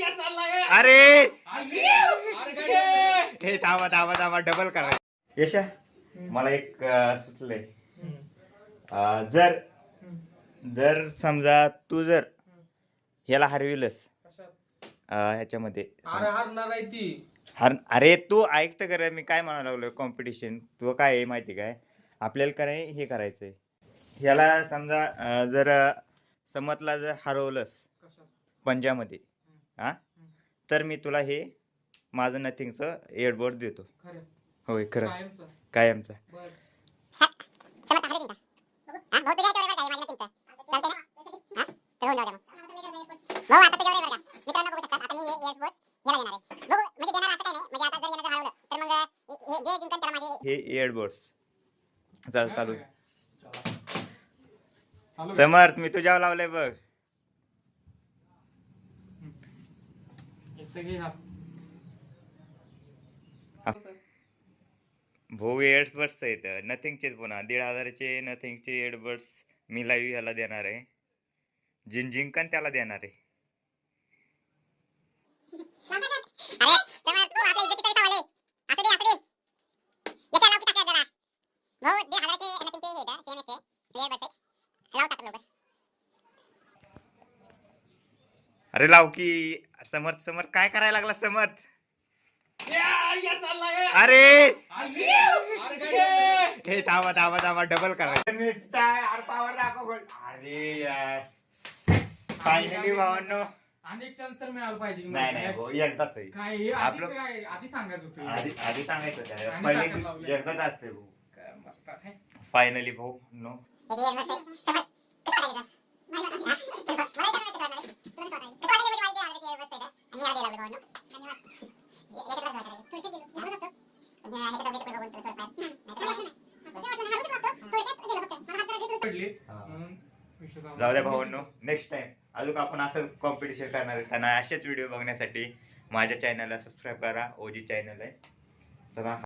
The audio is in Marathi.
अरे हे थांबा थांबा थांबा डबल करा. यशा मला एक सुचलंय. जर जर समजा तू जर ह्याला हरविलस ह्याच्यामध्ये अरे तू ऐकत कर मी काय म्हणायला लागलोय. कॉम्पिटिशन तू काय आहे माहिती काय आपल्याला काय हे करायचंय. ह्याला समजा जर समतला जर हरवलंस पंजामध्ये हा तर मी तुला हे माझं नथिंगचं एअरबड देतो. होय खरं कायमचा. हे एअरबड्स चालू समर्थ मी तुझ्यावर लावलंय बघ. भाऊ एअरबड्स आहेत नथिंगचे पुन्हा 1,500चे नथिंगचे एअरबड्स मी लाईव्ह ह्याला देणार आहे. जिंकन त्याला देणार आहे. अरे लाव की समर्थ. समर्थ काय करायला लागला समर्थ. अरे हे थांबा थांबा थांबा डबल करायचं. अरे यार फायनली भावांनो अनेक चान्स तर मिळाला पाहिजे. नाही नाही भाऊ एकदाच आहे. काय आधी सांगायचं होतं. आधी सांगायचं पहिले एकदाच असते भाऊ. फायनली भाऊ नो जाऊ द्या भावांनो. नेक्स्ट टाइम अजून आपण असं कॉम्पिटिशन करणार आहे. त्यांना असेच व्हिडिओ बघण्यासाठी माझ्या चॅनलला सबस्क्राईब करा. ओजी चॅनल आहे. चला.